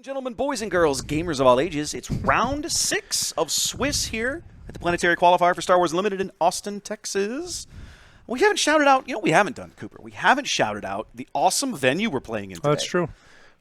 Gentlemen, boys and girls, gamers of all ages, it's round 6 of Swiss here at the Planetary Qualifier for Star Wars Limited in Austin, Texas. We haven't shouted out, we haven't done, Cooper. We haven't shouted out the awesome venue we're playing in today. Oh, that's true.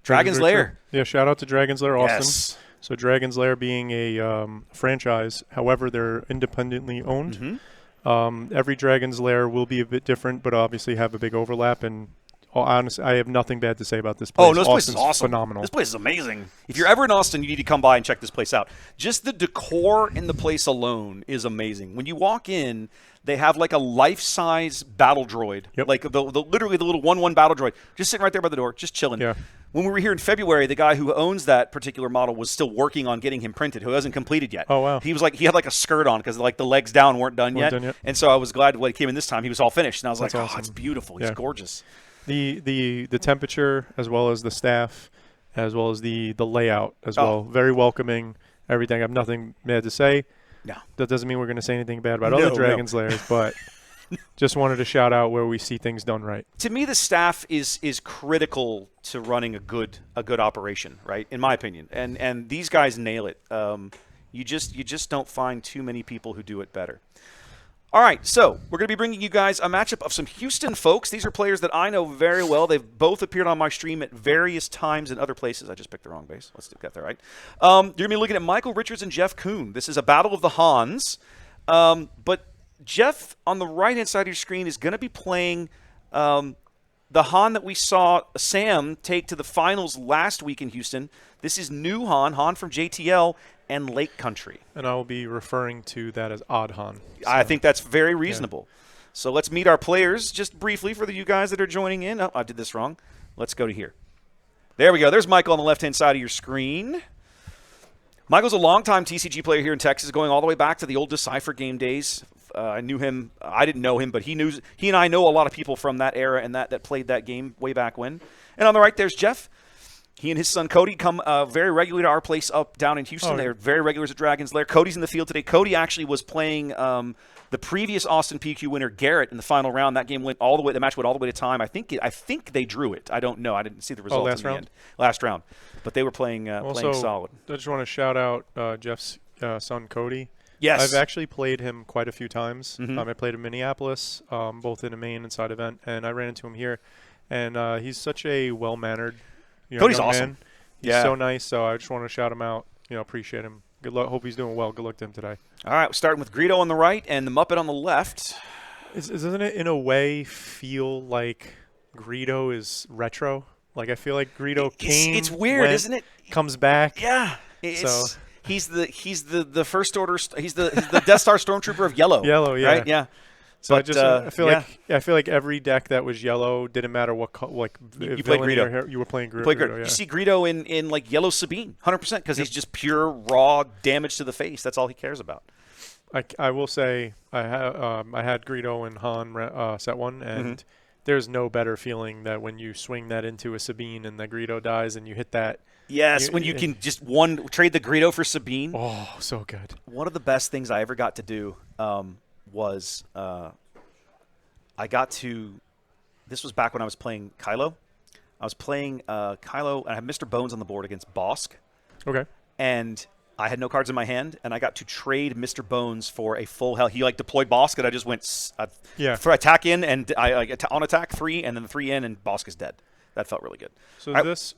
Dragon's Lair. Yeah, shout out to Dragon's Lair, Austin. Yes. So Dragon's Lair being a franchise, however, they're independently owned. Every Dragon's Lair will be a bit different, but obviously have a big overlap. And honestly, I have nothing bad to say about this place. Oh, no, this place is awesome. Phenomenal. This place is amazing. If you're ever in Austin, you need to come by and check this place out. Just the decor in the place alone is amazing. When you walk in, they have like a life-size battle droid, like literally the little 1/1 battle droid, just sitting right there by the door, just chilling. Yeah. When we were here in February, the guy who owns that particular model was still working on getting him printed, who hasn't completed yet. Oh, wow. He had like a skirt on because like the legs down weren't done yet. And so I was glad when he came in this time, he was all finished. And I was like, awesome. Oh, it's beautiful. He's gorgeous. The temperature, as well as the staff, as well as the layout as well. Very welcoming, everything. I have nothing bad to say. No. That doesn't mean we're going to say anything bad about other Dragon's Lairs, but just wanted to shout out where we see things done right. To me, the staff is critical to running a good operation, right? In my opinion, and these guys nail it. You just don't find too many people who do it better. All right, so we're going to be bringing you guys a matchup of some Houston folks. These are players that I know very well. They've both appeared on my stream at various times in other places. I just picked the wrong base. Let's get that right. You're going to be looking at Michael Richards and Jeff Kuhn. This is a battle of the Hans. But Jeff, on the right-hand side of your screen, is going to be playing the Han that we saw Sam take to the finals last week in Houston. This is new Han from JTL and Lake Country. And I will be referring to that as Odd Han. So. I think that's very reasonable. Yeah. So let's meet our players just briefly for you guys that are joining in. Oh, I did this wrong. Let's go to here. There we go. There's Michael on the left-hand side of your screen. Michael's a longtime TCG player here in Texas, going all the way back to the old Decipher game days. I knew him. I didn't know him, but he and I know a lot of people from that era and that played that game way back when. And on the right, there's Jeff. He and his son Cody come very regularly to our place up down in Houston. They're very regulars at Dragon's Lair. Cody's in the field today. Cody actually was playing the previous Austin PQ winner Garrett in the final round. That game went all the way. The match went all the way to time. I think they drew it. I don't know. I didn't see the results in the end. Last round, but they were playing playing solid. I just want to shout out Jeff's son Cody. Yes, I've actually played him quite a few times. I played in Minneapolis, both in a main and side event, and I ran into him here. And he's such a well-mannered Cody's young awesome. Man. He's so nice, so I just want to shout him out. Appreciate him. Good luck. Hope he's doing well. Good luck to him today. All right, starting with Greedo on the right and the Muppet on the left. Doesn't it, in a way, feel like Greedo is retro? Like, I feel like Greedo it's weird, isn't it? Comes back. Yeah. He's the first order. He's the Death Star Stormtrooper of yellow. Yellow, yeah. Right? Yeah. So I feel like every deck that was yellow didn't matter what you played Greedo. You were playing Greedo. Greedo. You see Greedo in like yellow Sabine, 100%, because he's just pure raw damage to the face. That's all he cares about. I will say I had Greedo and Han set one, and there's no better feeling that when you swing that into a Sabine and the Greedo dies and you hit that. Yes, when you can just trade the Greedo for Sabine. Oh, so good. One of the best things I ever got to do was I got to – this was back when I was playing Kylo. I was playing Kylo, and I had Mr. Bones on the board against Bosk. Okay. And I had no cards in my hand, and I got to trade Mr. Bones for a full hell. He deployed Bosk, and I just went for attack in, and I on attack 3, and then the 3 in, and Bosk is dead. That felt really good. So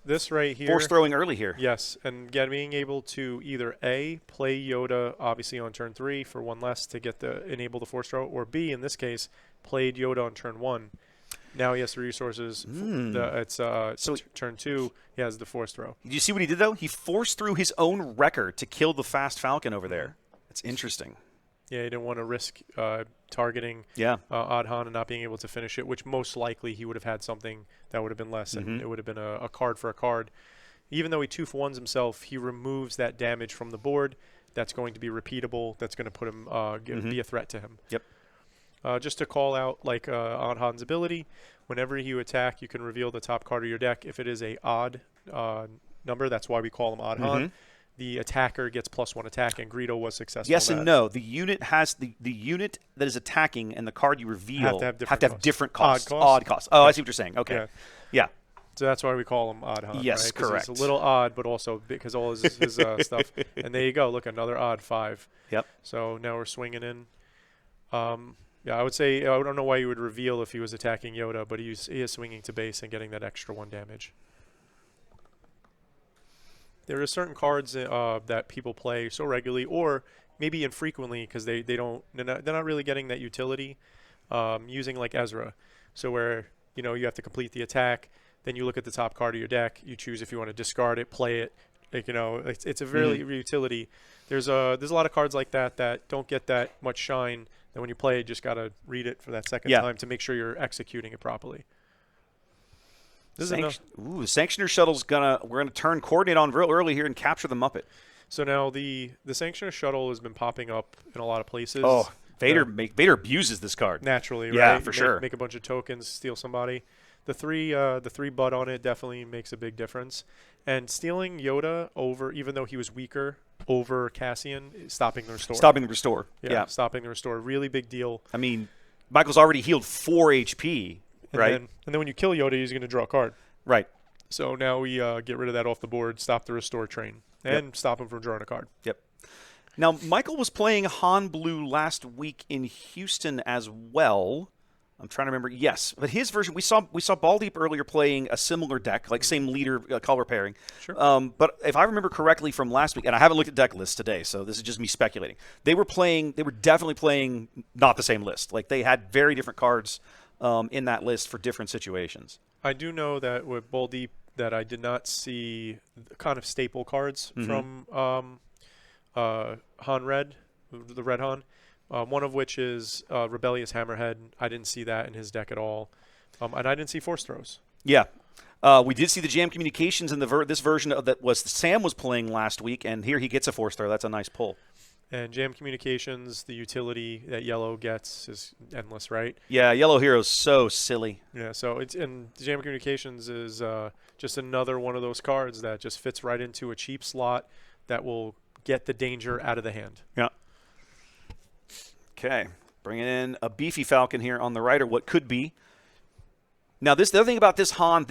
this right here. Force throwing early here. Yes, and being able to either A, play Yoda obviously on turn 3 for 1 less to enable the force throw, or B, in this case, played Yoda on turn 1. Now he has the resources. So turn 2, he has the force throw. Did you see what he did, though? He forced through his own wrecker to kill the fast Falcon over there. That's interesting. Yeah, he didn't want to risk targeting Odd Han and not being able to finish it, which most likely he would have had something that would have been less, and it would have been a card for a card. Even though he 2-for-1s himself, he removes that damage from the board. That's going to be repeatable. That's going to put him be a threat to him. Yep. Just to call out Odd Han's ability, whenever you attack, you can reveal the top card of your deck. If it is a odd number, that's why we call him Odd Han. The attacker gets +1 attack, and Greedo was successful. Yes and no. The unit has the unit that is attacking, and the card you reveal have to have different costs. Odd costs. Oh, I see what you're saying. Okay. Yeah. So that's why we call him Odd Han, Yes, right? 'Cause correct. He's a little odd, but also because all his stuff. And there you go. Look, another odd 5. Yep. So now we're swinging in. Yeah, I would say I don't know why you would reveal if he was attacking Yoda, but he is swinging to base and getting that extra 1 damage. There are certain cards that people play so regularly, or maybe infrequently, because they're not really getting that utility. Using like Ezra, so where you have to complete the attack, then you look at the top card of your deck, you choose if you want to discard it, play it. Like it's a really utility. There's a lot of cards like that don't get that much shine. That when you play, you just gotta read it for that second time to make sure you're executing it properly. The Sanctioner Shuttle's we're gonna turn coordinate on real early here and capture the Muppet. So now the Sanctioner Shuttle has been popping up in a lot of places. Oh, Vader abuses this card naturally, right? Yeah, for sure. Make a bunch of tokens, steal somebody. The three bud on it definitely makes a big difference. And stealing Yoda over, even though he was weaker over Cassian, stopping the restore. Stopping the restore. Yeah, stopping the restore. Really big deal. I mean, Michael's already healed 4 HP, right? And then when you kill Yoda, he's going to draw a card. Right. So now we get rid of that off the board, stop the restore train, and stop him from drawing a card. Yep. Now, Michael was playing Han Blue last week in Houston as well. I'm trying to remember. Yes, but his version, we saw Baldeep earlier playing a similar deck, like same leader color pairing. Sure. But if I remember correctly from last week, and I haven't looked at deck lists today, so this is just me speculating. They were definitely playing not the same list. Like they had very different cards in that list for different situations. I do know that with Baldeep that I did not see kind of staple cards from Han Red, the Red Han. One of which is Rebellious Hammerhead. I didn't see that in his deck at all. And I didn't see Force Throws. Yeah. We did see the Jam Communications in this version that was Sam was playing last week, and here he gets a Force Throw. That's a nice pull. And Jam Communications, the utility that Yellow gets is endless, right? Yeah, Yellow Hero's so silly. Yeah, so Jam Communications is just another one of those cards that just fits right into a cheap slot that will get the danger out of the hand. Yeah. Okay, bringing in a beefy Falcon here on the right, or what could be. Now, the other thing about this Han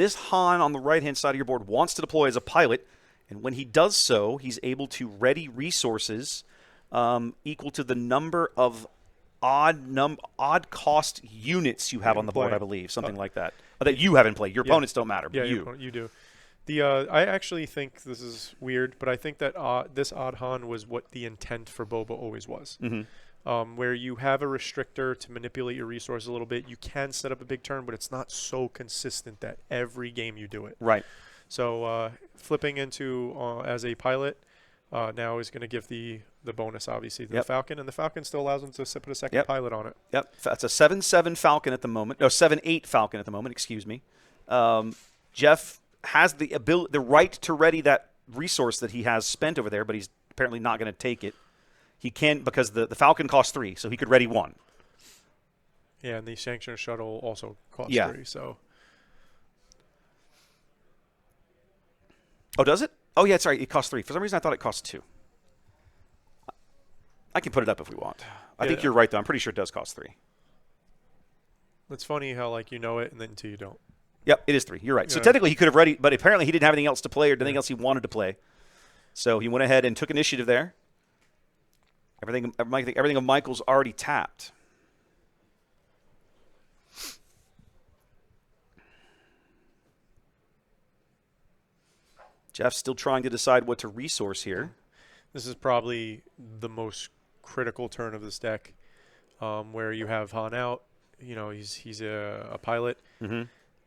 on the right-hand side of your board wants to deploy as a pilot, and when he does so, he's able to ready resources equal to the number of odd cost units you have on the board, I believe, something like that. That you haven't played. Your opponents don't matter, but you do. I actually think this is weird, but I think that this Odd Han was what the intent for Boba always was. Mm-hmm. Where you have a restrictor to manipulate your resources a little bit. You can set up a big turn, but it's not so consistent that every game you do it. Right. So flipping into as a pilot now is going to give the bonus, obviously, to the Falcon, and the Falcon still allows them to put a second pilot on it. Yep. That's a 7/7 Falcon at the moment. No, 7/8 Falcon at the moment, excuse me. Jeff has the right to ready that resource that he has spent over there, but he's apparently not going to take it. He can because the Falcon costs 3, so he could ready 1. Yeah, and the Sanctioner Shuttle also costs 3. So. Oh, does it? Oh, yeah, sorry. It costs 3. For some reason, I thought it cost 2. I can put it up if we want. I think you're right, though. I'm pretty sure it does cost 3. It's funny how you know it and then until you don't. Yep, it is 3. You're right. So technically, he could have ready, but apparently he didn't have anything else to play or anything else he wanted to play. So he went ahead and took initiative there. Everything of Michael's already tapped. Jeff's still trying to decide what to resource here. This is probably the most critical turn of this deck, where you have Han out. He's a pilot,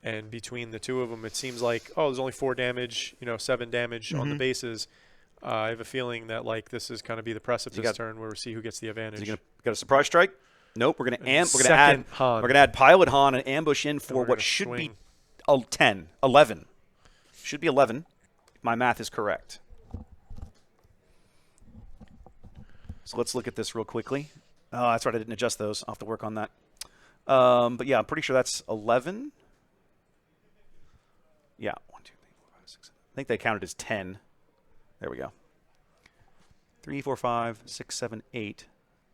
and between the two of them, it seems like there's only 4 damage, 7 damage on the bases. I have a feeling that this is going to be the precipice turn where we see who gets the advantage. Got a surprise strike? Nope. We're going to add Pilot Han and ambush in for what should be 11. Should be 11. If my math is correct. So let's look at this real quickly. Oh, that's right. I didn't adjust those. I'll have to work on that. But yeah, I'm pretty sure that's 11. Yeah. 1, 2, 3, 4, 5, 6, 7. I think they counted as 10. There we go. 3, 4, 5, 6, 7, 8,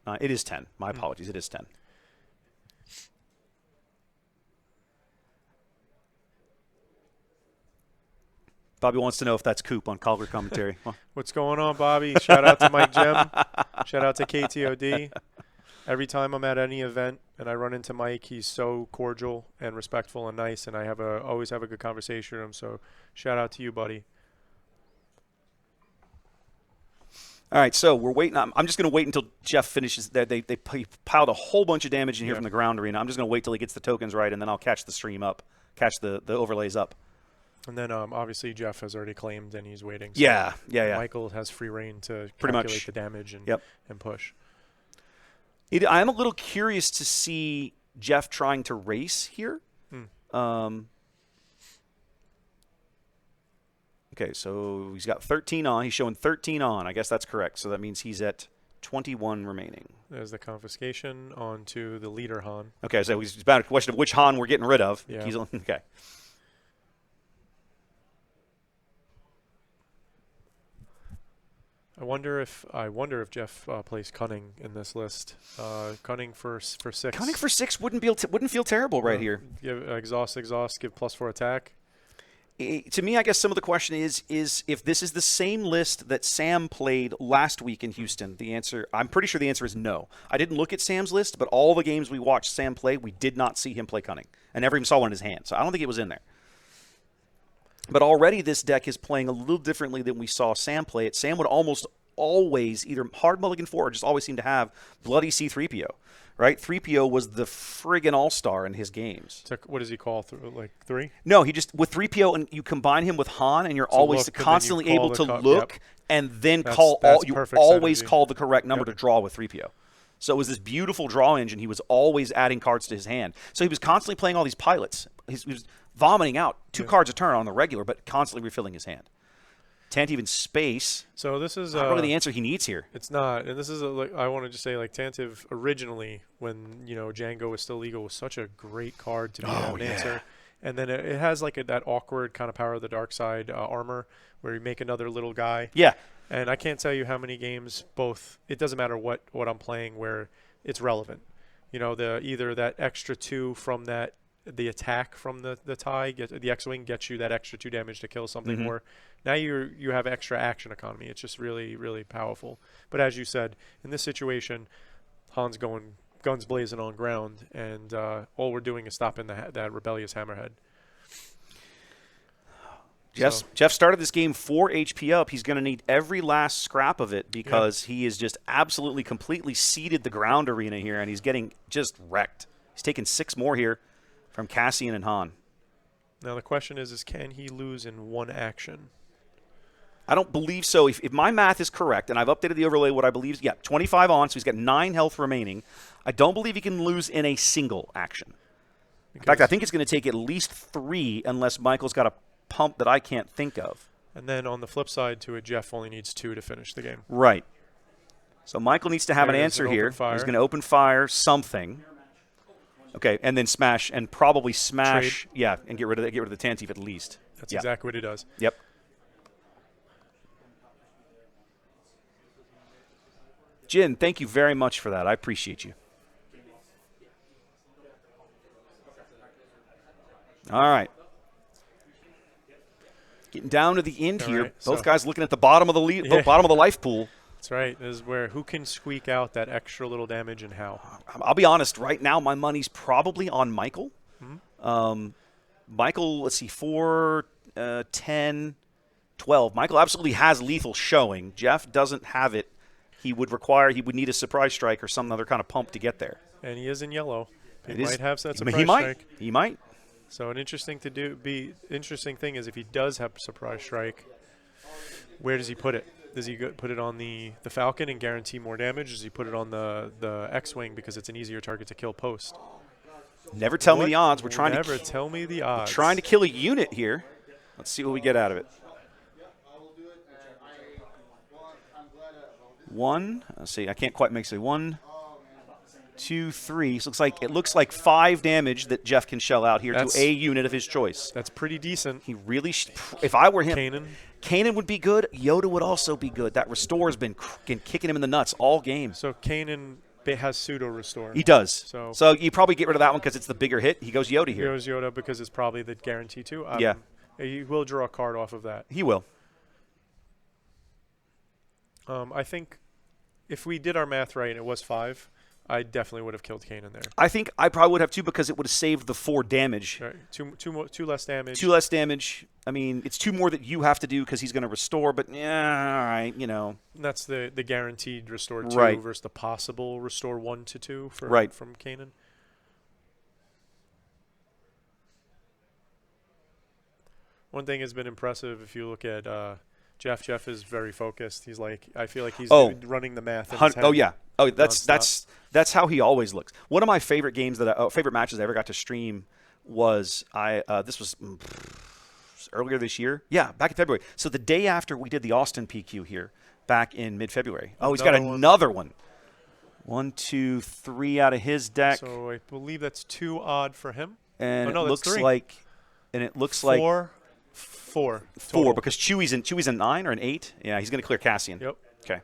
9. It is 10. My apologies. It is 10. Bobby wants to know if that's Coop on Color Commentary. What's going on, Bobby? Shout out to Mike Gem. Shout out to KTOD. Every time I'm at any event and I run into Mike, he's so cordial and respectful and nice, and I always have a good conversation with him. So shout out to you, buddy. All right, so we're waiting. I'm just going to wait until Jeff finishes. They piled a whole bunch of damage in here from the ground arena. I'm just going to wait till he gets the tokens right, and then I'll catch the stream up, catch the overlays up. And then obviously Jeff has already claimed and he's waiting. So yeah. Michael has free reign to pretty calculate much the damage and push. I'm a little curious to see Jeff trying to race here. Okay, so he's got 13 on. He's showing 13 on. I guess that's correct. So that means he's at 21 remaining. There's the confiscation onto the leader Han. Okay, so it's about a question of which Han we're getting rid of. Yeah. Okay. I wonder if Jeff plays Cunning in this list. Cunning for 6. Cunning for 6 wouldn't feel terrible right here. Give exhaust, give +4 attack. To me, I guess some of the question is if this is the same list that Sam played last week in Houston. I'm pretty sure the answer is no. I didn't look at Sam's list, but all the games we watched Sam play, we did not see him play Cunning. I never even saw one in his hand, so I don't think it was in there. But already this deck is playing a little differently than we saw Sam play it. Sam would almost always either hard mulligan 4 or just always seem to have bloody C-3PO, right? 3PO was the friggin' all-star in his games. So what does he call, like 3? No, he just, with 3PO, and you combine him with Han, and you're always constantly able to look and then you always call the correct number to draw with 3PO. So it was this beautiful draw engine. He was always adding cards to his hand. So he was constantly playing all these pilots. He was vomiting out 2 cards a turn on the regular, but constantly refilling his hand. Tant even space. So this is not really the answer he needs here. It's not, and this is I want to just say, like, Tantive originally, when Django was still legal, was such a great card to be an answer. And then it has like that awkward kind of Power of the Dark Side armor where you make another little guy. Yeah. And I can't tell you how many games it doesn't matter what I'm playing where it's relevant. Either that extra 2 from the attack from the tie, the X-Wing gets you that extra 2 damage to kill something more. Now you have extra action economy. It's just really, really powerful. But as you said, in this situation, Han's going guns blazing on ground, and all we're doing is stopping that rebellious hammerhead. Jeff started this game 4 HP up. He's going to need every last scrap of it because he is just absolutely, completely seeded the ground arena here, and he's getting just wrecked. He's taking 6 more here from Cassian and Han. Now the question is can he lose in 1 action? I don't believe so. If my math is correct, and I've updated the overlay, what I believe is, 25 on, so he's got 9 health remaining. I don't believe he can lose in a single action. In fact, I think it's going to take at least 3 unless Michael's got a pump that I can't think of. And then on the flip side to it, Jeff only needs 2 to finish the game. Right. So Michael needs to have an answer here. He's going to open fire something. Okay, and then smash, and probably smash, trade. And get rid of the Tantive at least. That's exactly what he does. Yep. Jin, thank you very much for that. I appreciate you. All right. Getting down to the end here. Right, Both guys looking at the bottom of the bottom of the life pool. That's right. This is where who can squeak out that extra little damage and how. I'll be honest. Right now, my money's probably on Michael. Michael, let's see, 4, 10, 12. Michael absolutely has lethal showing. Jeff doesn't have it. He would need a surprise strike or some other kind of pump to get there. And he is in yellow. He might have that surprise strike. He might. So an interesting thing is if he does have surprise strike, where does he put it? Does he put it on the Falcon and guarantee more damage? Does he put it on the X-Wing because it's an easier target to kill post? Never tell me the odds. We're trying Never tell me the odds. We're trying to kill a unit here. Let's see what we get out of it. 1. Let's see. I can't quite make it. 1, 2, 3. So it looks like 5 damage that Jeff can shell out here to a unit of his choice. That's pretty decent. He really. If I were him, Kanan would be good. Yoda would also be good. That restore has been kicking him in the nuts all game. So Kanan has pseudo restore. He does. So you probably get rid of that one because it's the bigger hit. He goes Yoda here. He goes Yoda because it's probably the guarantee too. Yeah. He will draw a card off of that. He will. I think if we did our math right and it was 5, I definitely would have killed Kanan there. I think I probably would have too, because it would have saved the 4 damage. Right. Two less damage. 2 less damage. I mean, it's 2 more that you have to do because he's going to restore, but yeah, all right, you know. And that's the guaranteed restore 2 versus the possible restore 1 to 2 from Kanan. One thing has been impressive if you look at Jeff. Jeff is very focused. He's like, I feel like he's running the math in his head. Oh yeah. Oh, that's how he always looks. One of my favorite games favorite matches I ever got to stream was this was earlier this year. Yeah, back in February. So the day after we did the Austin PQ here, back in mid-February. Oh, he's got another one. 1, 2, 3 out of his deck. So I believe that's 2 odd for him. And it looks 3. like 4 because Chewy's a 9 or an 8. Yeah, he's going to clear Cassian. Yep. Okay.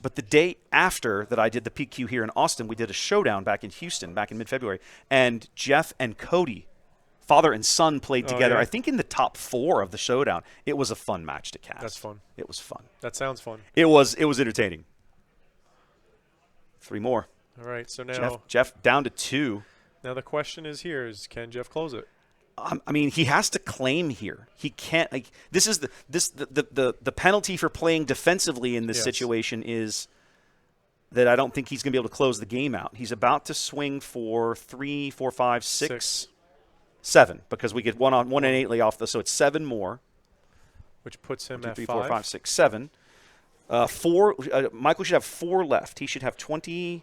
But the day after that I did the PQ here in Austin, we did a showdown back in Houston, back in mid-February, and Jeff and Cody, father and son, played together. Yeah. I think in the top 4 of the showdown. It was a fun match to cast. That's fun. It was fun. That sounds fun. It was entertaining. 3 more. All right, so now Jeff down to 2. Now the question is can Jeff close it? I mean, he has to claim here. He can't. Like, this is the penalty for playing defensively in this situation is that I don't think he's going to be able to close the game out. He's about to swing for 3, 4, 5, 6, 7 because we get 1 and 8 lay off. So it's 7 more, which puts him 1, 2, at 3, 5. 4, 5, 6, 7. 4. Michael should have 4 left. He should have 20.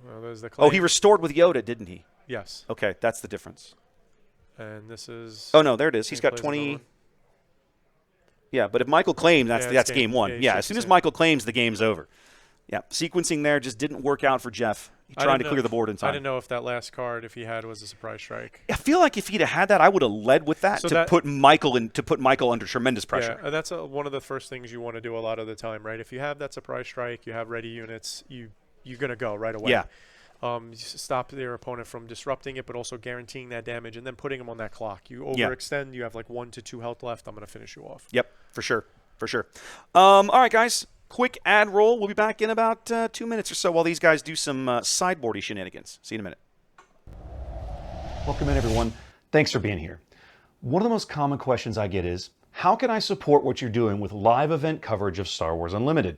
Well, there's the claim. Oh, he restored with Yoda, didn't he? Yes. Okay, that's the difference. And this is. Oh no, there it is. He's got 20. Yeah, but if Michael claims, that's game 1. Yeah, as soon as Michael claims, the game's over. Yeah, sequencing there just didn't work out for Jeff. He trying to clear the board in time. I didn't know if that last card, if he had, was a surprise strike. I feel like if he'd have had that, I would have led with that put Michael under tremendous pressure. Yeah, that's one of the first things you want to do a lot of the time, right? If you have that surprise strike, you have ready units, you're gonna go right away. Yeah. Stop their opponent from disrupting it, but also guaranteeing that damage and then putting them on that clock. You overextend, you have like 1 to 2 health left. I'm going to finish you off. Yep, for sure. All right, guys. Quick ad roll. We'll be back in about 2 minutes or so while these guys do some sideboardy shenanigans. See you in a minute. Welcome in, everyone. Thanks for being here. One of the most common questions I get is, how can I support what you're doing with live event coverage of Star Wars Unlimited?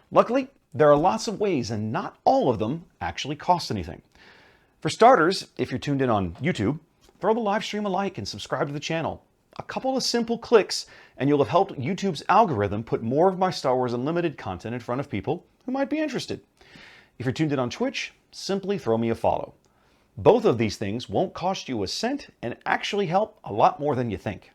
Luckily, there are lots of ways, and not all of them actually cost anything. For starters, if you're tuned in on YouTube, throw the live stream a like and subscribe to the channel. A couple of simple clicks, and you'll have helped YouTube's algorithm put more of my Star Wars Unlimited content in front of people who might be interested. If you're tuned in on Twitch, simply throw me a follow. Both of these things won't cost you a cent and actually help a lot more than you think.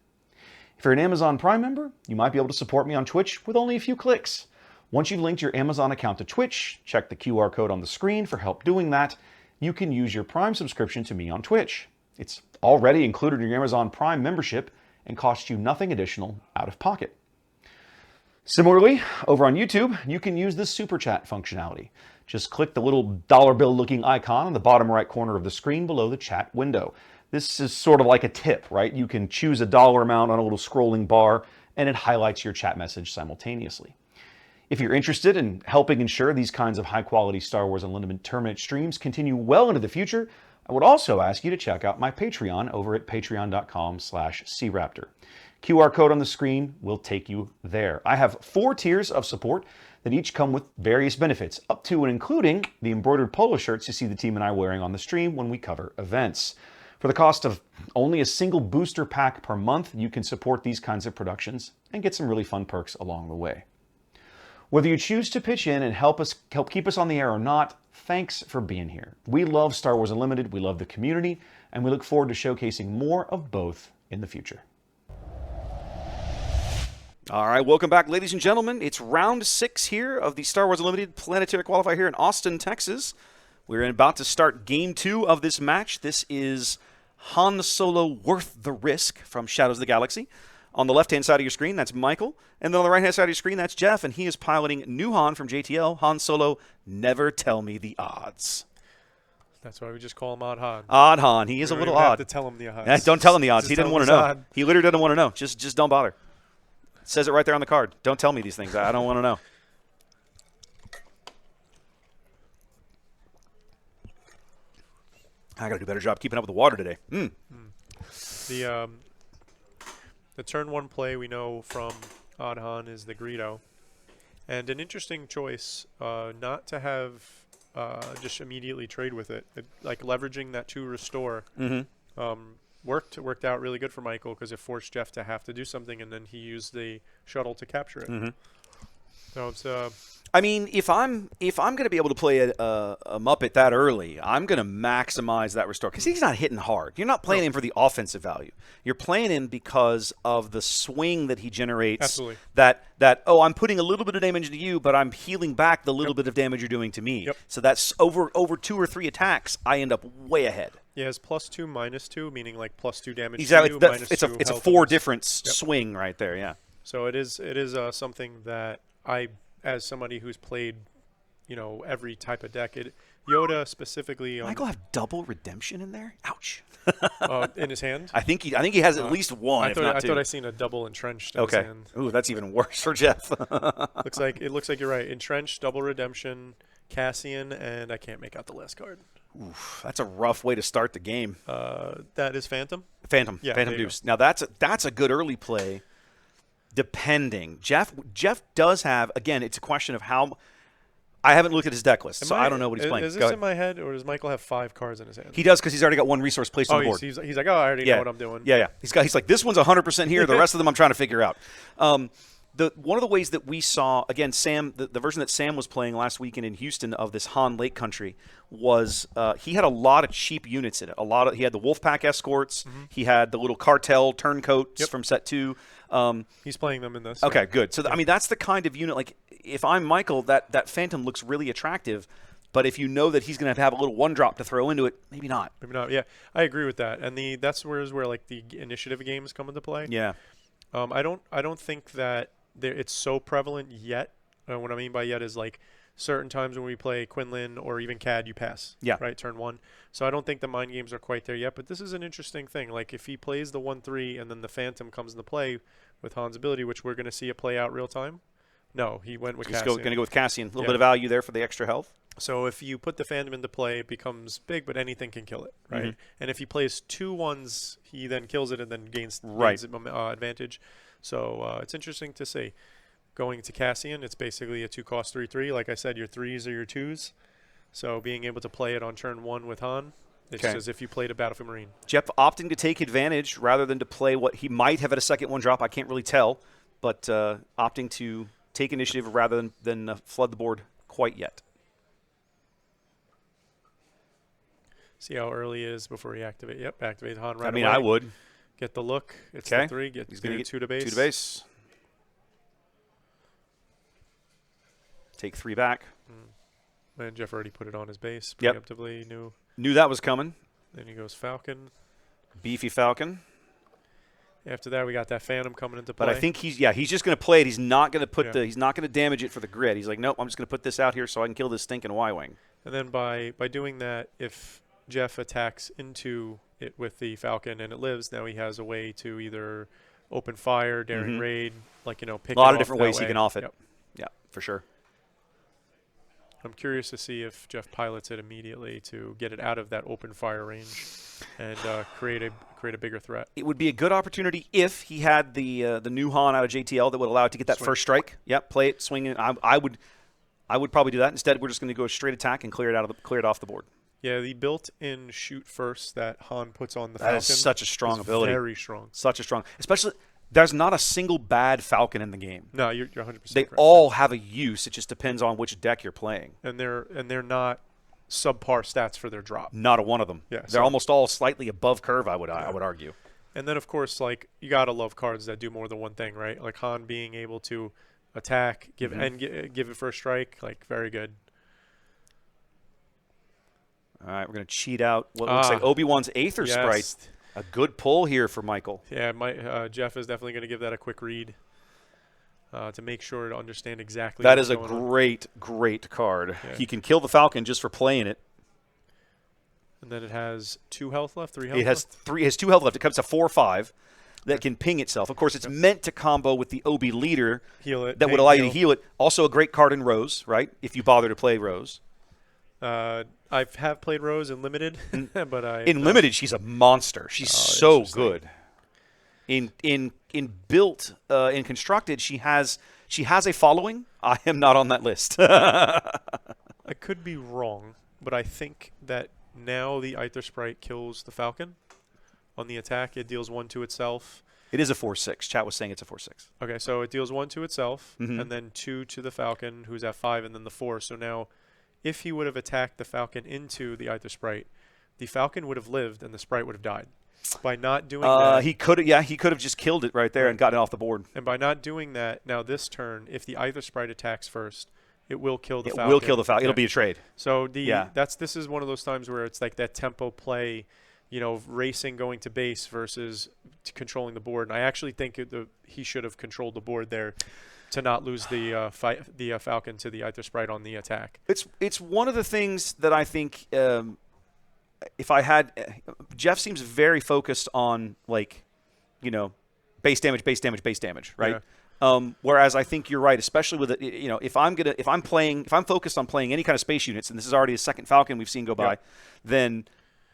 If you're an Amazon Prime member, you might be able to support me on Twitch with only a few clicks. Once you've linked your Amazon account to Twitch, check the QR code on the screen for help doing that. You can use your Prime subscription to me on Twitch. It's already included in your Amazon Prime membership and costs you nothing additional out of pocket. Similarly, over on YouTube, you can use the Super Chat functionality. Just click the little dollar bill looking icon on the bottom right corner of the screen below the chat window. This is sort of like a tip, right? You can choose a dollar amount on a little scrolling bar and it highlights your chat message simultaneously. If you're interested in helping ensure these kinds of high-quality Star Wars Unlimited tournament streams continue well into the future, I would also ask you to check out my Patreon over at patreon.com/craptor. QR code on the screen will take you there. I have 4 tiers of support that each come with various benefits, up to and including the embroidered polo shirts you see the team and I wearing on the stream when we cover events. For the cost of only a single booster pack per month, you can support these kinds of productions and get some really fun perks along the way. Whether you choose to pitch in and help keep us on the air or not, thanks for being here. We love Star Wars Unlimited, we love the community, and we look forward to showcasing more of both in the future. All right, welcome back, ladies and gentlemen. It's round 6 here of the Star Wars Unlimited Planetary Qualifier here in Austin, Texas. We're about to start Game 2 of this match. This is Han Solo Worth the Risk from Shadows of the Galaxy. On the left-hand side of your screen, that's Michael. And then on the right-hand side of your screen, that's Jeff. And he is piloting new Han from JTL, Han Solo, Never Tell Me the Odds. That's why we just call him Odd Han. Odd Han. He is a little odd. Have to tell him the odds. Don't tell him the odds. Just He didn't tell want him to know. odd. He literally doesn't want to know. Just don't bother. It says it right there on the card. Don't tell me these things. I don't want to know. I got to do a better job keeping up with the water today. The turn 1 play we know from Odd Han is the Greedo. And an interesting choice not to have just immediately trade with it. Like leveraging that 2 restore worked out really good for Michael because it forced Jeff to have to do something, and then he used the shuttle to capture it. So it's I mean, if I'm going to be able to play a Muppet that early, I'm going to maximize that restore because he's not hitting hard. You're not playing him for the offensive value. You're playing him because of the swing that he generates. Absolutely. That I'm putting a little bit of damage to you, but I'm healing back the little bit of damage you're doing to me. So that's over 2 or 3 attacks. I end up way ahead. Yeah, it's +2, -2, meaning like +2 damage. Exactly. To you, it's a 4 difference swing right there. Yeah. So it is something that I, as somebody who's played, every type of deck, Yoda specifically. Michael have double redemption in there? Ouch. In his hand? I think he has at least one. I thought I seen a double entrenched. In his hand. Ooh, that's even worse for Jeff. It looks like you're right. Entrenched, double redemption, Cassian, and I can't make out the last card. Oof, that's a rough way to start the game. That is Phantom. Phantom Deuce. Now that's a good early play. Depending, Jeff does have, again, it's a question of how. I haven't looked at his deck list, so I don't know what he's playing. Is this in my head, or does Michael have 5 cards in his hand? He does because he's already got 1 resource placed on the board. He's like, I already know what I'm doing. Yeah. He's like, this one's 100% here. The rest of them I'm trying to figure out. One of the ways that we saw, again, Sam, the version that Sam was playing last weekend in Houston of this Han Lake Country was he had a lot of cheap units in it. He had the Wolfpack escorts. He had the little cartel turncoats from set 2. He's playing them in this. Okay, good. So, I mean, that's the kind of unit, like, if I'm Michael, that Phantom looks really attractive, but if you know that he's going to have a little 1-drop to throw into it, maybe not. Maybe not, yeah. I agree with that. And that's where like, the initiative games come into play. Yeah. I don't think that it's so prevalent yet. What I mean by yet is, like, certain times when we play Quinlan or even CAD, you pass. Yeah. Right, turn 1. So I don't think the mind games are quite there yet, but this is an interesting thing. Like, if he plays the 1-3 and then the Phantom comes into play with Han's ability, which we're going to see it play out real time. No, he went with Cassian. He's going to go with Cassian. A little bit of value there for the extra health. So if you put the Phantom into play, it becomes big, but anything can kill it, right? And if he plays 2 1s, he then kills it and then gains advantage. So it's interesting to see. Going to Cassian, it's basically a 2-cost 3/3. Like I said, your 3s are your 2s. So being able to play it on turn 1 with Han, it's as if you played a Battlefield Marine. Jeff opting to take advantage rather than to play what he might have at a second 1-drop. I can't really tell, but opting to take initiative rather than flood the board quite yet. See how early it is before he activate. Yep, activate Han right away. I mean, I would. Get the look. It's the 3. He's going to get 2 to base. 2 to base. Take 3 back. And Jeff already put it on his base. Yep. Preemptively Knew that was coming. Then he goes Falcon. Beefy Falcon. After that, we got that Phantom coming into play. But I think he's just going to play it. He's not going to put he's not going to damage it for the grid. He's like, nope, I'm just going to put this out here so I can kill this stinking Y-wing. And then by doing that, if Jeff attacks into it with the Falcon and it lives, now he has a way to either open fire, daring raid, pick a lot of different ways he can off it. Yep. Yeah, for sure. I'm curious to see if Jeff pilots it immediately to get it out of that open fire range and create a bigger threat. It would be a good opportunity if he had the new Han out of JTL that would allow it to get that first strike. Yep, play it, swing it. I would probably do that. Instead, we're just going to go straight attack and clear it off the board. Yeah, the built-in shoot first that Han puts on the Falcon. That is such a strong ability. Very strong. Such a strong, especially. There's not a single bad Falcon in the game. No, you're 100%. They all have a use. It just depends on which deck you're playing. And they're not subpar stats for their drop. Not a one of them. Yeah, they're almost all slightly above curve. I would argue. And then of course, like, you gotta love cards that do more than one thing, right? Like Han being able to attack, give it first strike, like, very good. All right, we're gonna cheat out what looks like Obi-Wan's Aether Sprite. A good pull here for Michael. Yeah, Jeff is definitely going to give that a quick read to make sure to understand exactly. That is a great card. Yeah. He can kill the Falcon just for playing it. And then it has 2 health left, 3 health It has left? It has 2 health left. It comes to 4/5 that can ping itself. Of course, it's meant to combo with the OB leader Heal it. that would allow you to heal it. Also a great card in Rose, right? If you bother to play Rose. I have played Rose in Limited, but in Limited she's a monster. She's so good. In built in constructed she has a following. I am not on that list. I could be wrong, but I think that now the Aether Sprite kills the Falcon on the attack. It deals 1 to itself. It is a 4/6. Chat was saying it's a 4/6. Okay, so it deals 1 to itself, and then 2 to the Falcon, who's at 5, and then the 4. So now, if he would have attacked the Falcon into the Aether Sprite, the Falcon would have lived and the Sprite would have died. By not doing that, he could have just killed it right there and gotten it off the board. And by not doing that, now this turn, if the Aether Sprite attacks first, it will kill the Falcon. It will kill the Falcon. It'll be a trade. So this is one of those times where it's like that tempo play, racing going to base versus controlling the board. And I actually think he should have controlled the board there to not lose the Falcon to the Aether Sprite on the attack. It's one of the things that I think if I had Jeff seems very focused on base damage, right? Yeah. Whereas I think you're right, especially with it. If I'm focused on playing any kind of space units, and this is already a second Falcon we've seen go by, then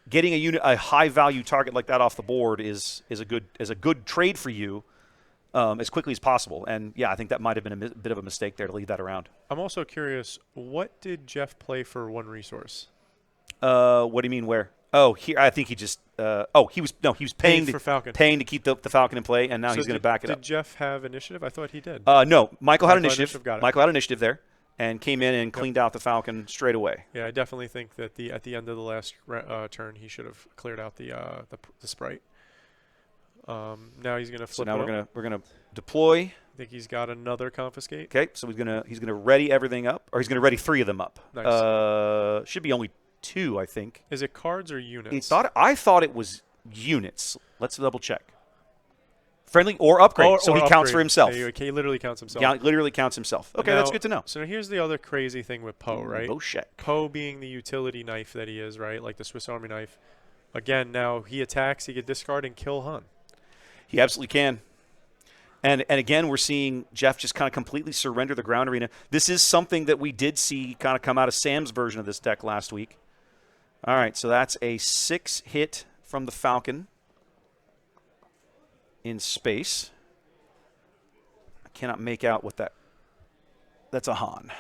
getting a high value target like that off the board is a good trade for you as quickly as possible. And yeah, I think that might have been a bit of a mistake there to leave that around. I'm also curious, what did Jeff play for 1 resource? What do you mean where? Oh, here I think he just he was paying for Falcon. Paying to keep the Falcon in play, and now he's going to back it up. Did Jeff have initiative? I thought he did. No, Michael had initiative. Got it. Michael had initiative there, and came in and cleaned out the Falcon straight away. Yeah, I definitely think that at the end of the last turn, he should have cleared out the Sprite. Now he's going to flip. So now we're gonna deploy. I think he's got another confiscate. Okay, so he's gonna ready everything up, or he's gonna ready 3 of them up. Nice. Should be only 2, I think. Is it cards or units? I thought it was units. Let's double check. Friendly or upgrade, so he counts for himself. He literally counts himself. Yeah, literally counts himself. Okay, that's good to know. So here's the other crazy thing with Poe, right? Poe being the utility knife that he is, right? Like the Swiss Army knife. Again, now he attacks, he can discard and kill Han. He absolutely can. And again, we're seeing Jeff just kind of completely surrender the ground arena. This is something that we did see kind of come out of Sam's version of this deck last week. All right, so that's a 6 hit from the Falcon in space. I cannot make out what that's a Han.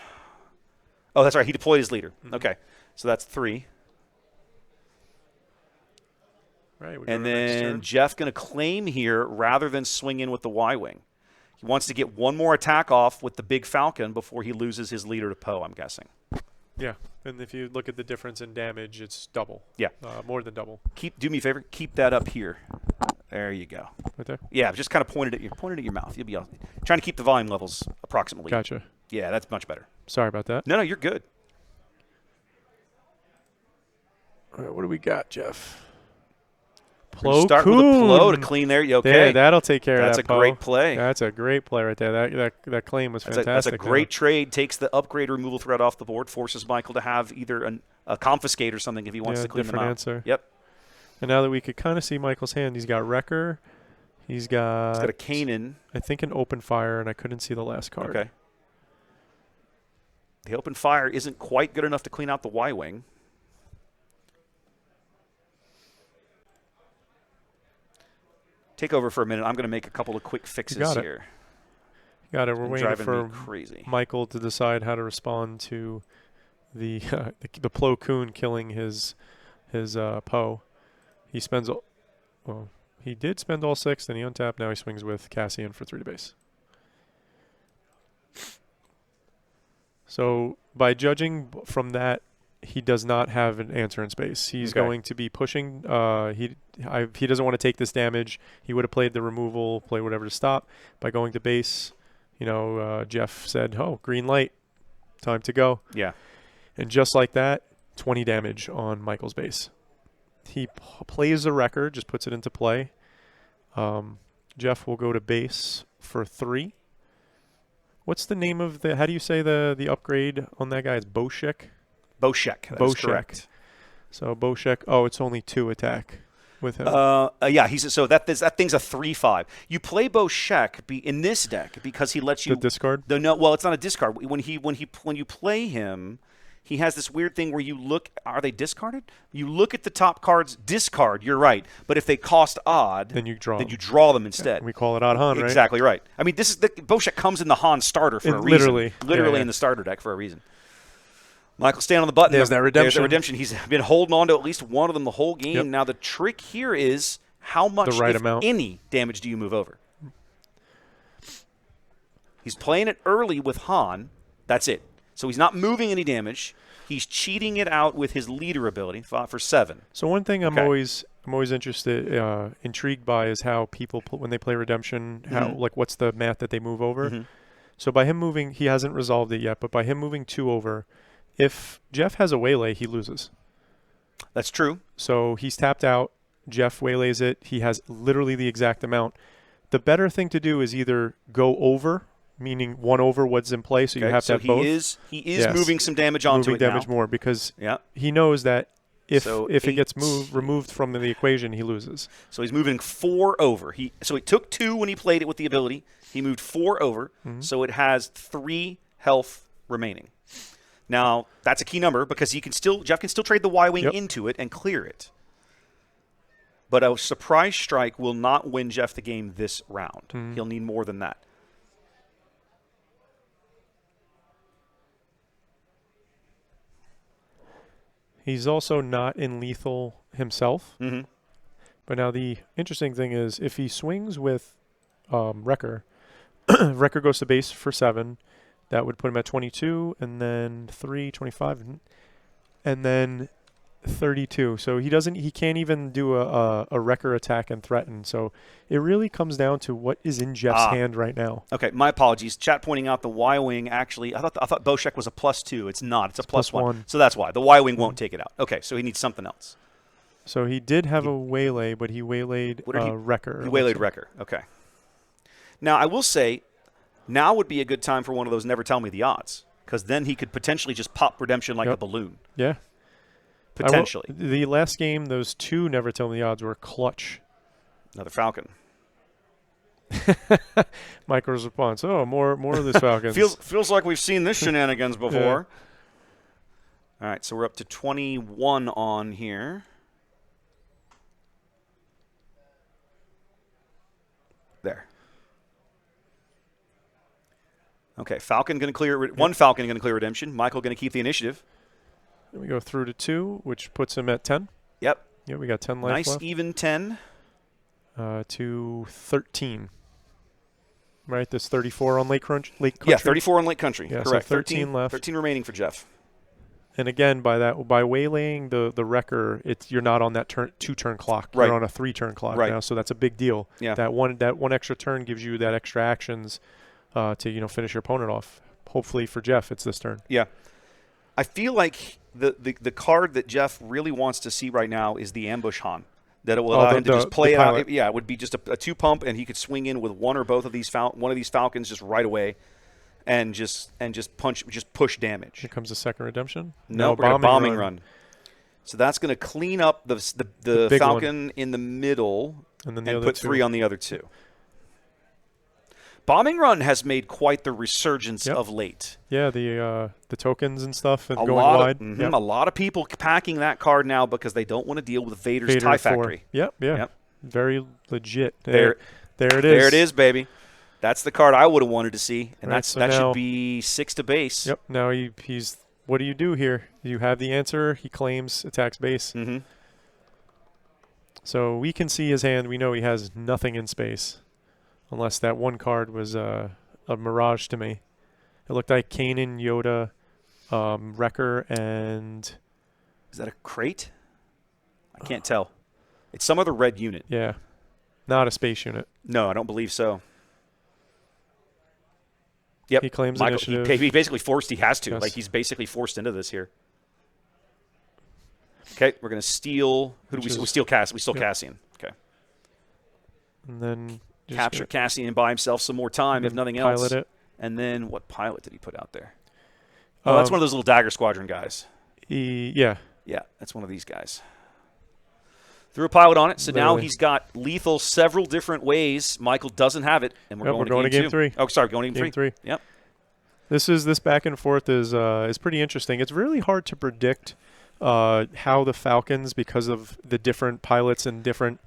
Oh, that's right. He deployed his leader. Mm-hmm. Okay, so that's 3. Right, and then Jeff going to claim here rather than swing in with the Y-Wing. He wants to get one more attack off with the big Falcon before he loses his leader to Poe, I'm guessing. Yeah, and if you look at the difference in damage, it's double. Yeah. More than double. Do me a favor. Keep that up here. There you go. Right there? Yeah, just kind of point it at your mouth. You'll be trying to keep the volume levels approximately. Gotcha. Yeah, that's much better. Sorry about that. No, you're good. All right, what do we got, Jeff? Start with a Plo to clean there. You okay? Yeah, that'll take care of that. That's a great play. That's a great play right there. That claim was fantastic. That's a great trade. Takes the upgrade removal threat off the board. Forces Michael to have either a confiscate or something if he wants to clean them out. Answer. Yep. And now that we could kind of see Michael's hand, he's got Wrecker. He's got a Kanan. I think an Open Fire, and I couldn't see the last card. Okay. The Open Fire isn't quite good enough to clean out the Y-Wing. Take over for a minute. I'm going to make a couple of quick fixes here. You got it. We're waiting for crazy. Michael to decide how to respond to the Plo Koon killing his Poe. He spends he did spend all 6, then he untapped. Now he swings with Cassian for 3 to base. So by judging from that, he does not have an answer in space. He's going to be pushing. He doesn't want to take this damage. He would have played the removal, play whatever to stop. By going to base, Jeff said, "Oh, green light, time to go." Yeah. And just like that, 20 damage on Michael's base. He plays the Wrecker, just puts it into play. Jeff will go to base for 3. What's the name of how do you say the upgrade on that guy? It's Boshek? Boshek. That is correct. So Boshek, it's only 2 attack with him. Yeah, that thing's a 3/5. You play Boshek in this deck because he lets you the discard. Well, it's not a discard. When you play him, he has this weird thing where you look. Are they discarded? You look at the top cards. Discard. You're right. But if they cost odd, then you draw them instead. Yeah, we call it odd Han, right? Exactly right. I mean, Boshek comes in the Han starter for a reason. Literally in the starter deck for a reason. Michael, stand on the button. There's that redemption. There's the redemption. He's been holding on to at least one of them the whole game. Yep. Now, the trick here is how much, the right if amount. any, damage do you move over? He's playing it early with Han. That's it. So he's not moving any damage. He's cheating it out with his leader ability for 7. So one thing I'm always interested, intrigued by is how people, when they play redemption, what's the math that they move over. Mm-hmm. So by him moving, he hasn't resolved it yet, but by him moving 2 over, if Jeff has a waylay, he loses. That's true. So he's tapped out. Jeff waylays it. He has literally the exact amount. The better thing to do is either go over, meaning 1 over what's in play, so you have to have both. He is moving some damage onto it now. Moving damage more because he knows that if it gets removed from the equation, he loses. So he's moving 4 over. So he took 2 when he played it with the ability. He moved 4 over, so it has 3 health remaining. Now, that's a key number because Jeff can still trade the Y-Wing into it and clear it. But a surprise strike will not win Jeff the game this round. He'll need more than that. He's also not in lethal himself. Mm-hmm. But now the interesting thing is if he swings with Wrecker, Wrecker goes to base for 7. That would put him at 22, and then 3, 25, and then 32. So he can't even do a Wrecker attack and threaten. So it really comes down to what is in Jeff's hand right now. Okay, my apologies. Chat pointing out the Y-Wing actually, I thought Boshek was a +2. It's not. It's a +1. So that's why. The Y-Wing won't take it out. Okay, so he needs something else. So he did have a waylay, but he waylaid Wrecker. He waylaid Wrecker. Okay. Now, I will say, now would be a good time for one of those never tell me the odds, because then he could potentially just pop redemption like a balloon. Yeah. Potentially. The last game, those 2 never tell me the odds were clutch. Another Falcon. Michael's response, more of these Falcons. feels like we've seen this shenanigans before. Yeah. All right, so we're up to 21 on here. There. Okay, Falcon going to clear. One Falcon going to clear redemption. Michael going to keep the initiative. Then we go through to 2, which puts him at 10. Yep. Yeah, we got 10 life left. Nice even 10. To 13. Right, this 34 on Lake Country. Yeah, 34 on Lake Country. Yeah, correct. So 13 left. 13 remaining for Jeff. And again, by waylaying the Wrecker, you're not on that 2-turn clock. Right. You're on a 3-turn clock now, so that's a big deal. Yeah. That one extra turn gives you that extra actions to finish your opponent off. Hopefully for Jeff, it's this turn. Yeah. I feel like the card that Jeff really wants to see right now is the Ambush Han. That it will allow him to just play it out. Yeah, it would be just a 2-pump, and he could swing in with one or both of these one of these Falcons just right away, and just push damage. Here comes the second redemption. No, bombing run. So that's going to clean up the Falcon in the middle and put 3 on the other 2. Bombing Run has made quite the resurgence of late. Yeah, the tokens and stuff and going wide. A lot of people packing that card now because they don't want to deal with Vader's TIE Factory. Yep. Very legit. There it is. There it is, baby. That's the card I would have wanted to see, and that should be 6 to base. Yep. Now he's. What do you do here? You have the answer. He claims attacks base. Mm-hmm. So we can see his hand. We know he has nothing in space. Unless that one card was a mirage to me. It looked like Kanan, Yoda, Wrecker, and... Is that a crate? I can't tell. It's some other red unit. Yeah. Not a space unit. No, I don't believe so. Yep. He claims initiative. He basically forced. He has to. Yes. Like, he's basically forced into this here. Okay, we're going to steal... Who do we steal? We steal Cassian. Okay. And then... Capture Cassian and buy himself some more time, if nothing else. Pilot it. And then what pilot did he put out there? Oh, that's one of those little Dagger Squadron guys. Yeah. Yeah, that's one of these guys. Threw a pilot on it, so Literally. now he's got lethal several different ways. Michael doesn't have it, and we're going to game 3. Oh, sorry, going to game 3. Yep. This back and forth is pretty interesting. It's really hard to predict how the Falcons, because of the different pilots and different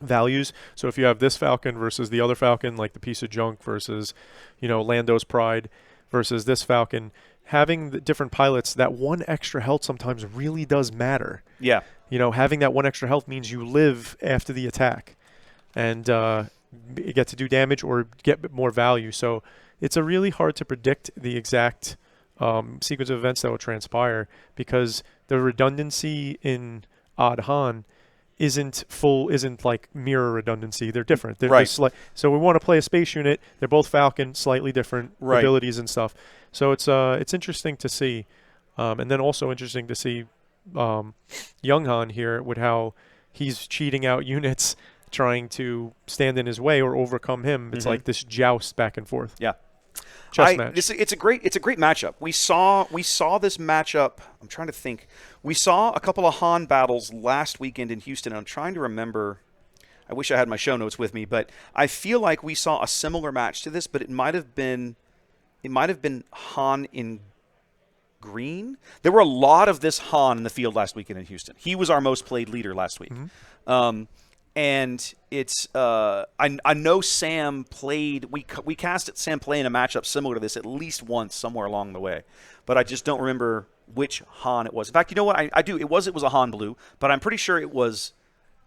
values. So if you have this Falcon versus the other Falcon, like the piece of junk versus, Lando's Pride versus this Falcon, having the different pilots, that one extra health sometimes really does matter. Yeah. Having that one extra health means you live after the attack and you get to do damage or get more value. So it's a really hard to predict the exact sequence of events that will transpire, because the redundancy in Odd Han isn't like mirror redundancy. They're different. They're right. So we want to play a space unit. They're both Falcon, slightly different abilities and stuff. So it's interesting to see, and then also interesting to see Young Han here with how he's cheating out units, trying to stand in his way or overcome him. It's like this joust back and forth. Yeah. Chess match. It's a great matchup. We saw this matchup. I'm trying to think. We saw a couple of Han battles last weekend in Houston. I'm trying to remember. I wish I had my show notes with me, but I feel like we saw a similar match to this, but it might have been Han in green. There were a lot of this Han in the field last weekend in Houston. He was our most played leader last week. And it's I know Sam played. We casted Sam play in a matchup similar to this at least once somewhere along the way, but I just don't remember which Han it was. In fact, you know what? I do. It was a Han Blue, but I'm pretty sure it was.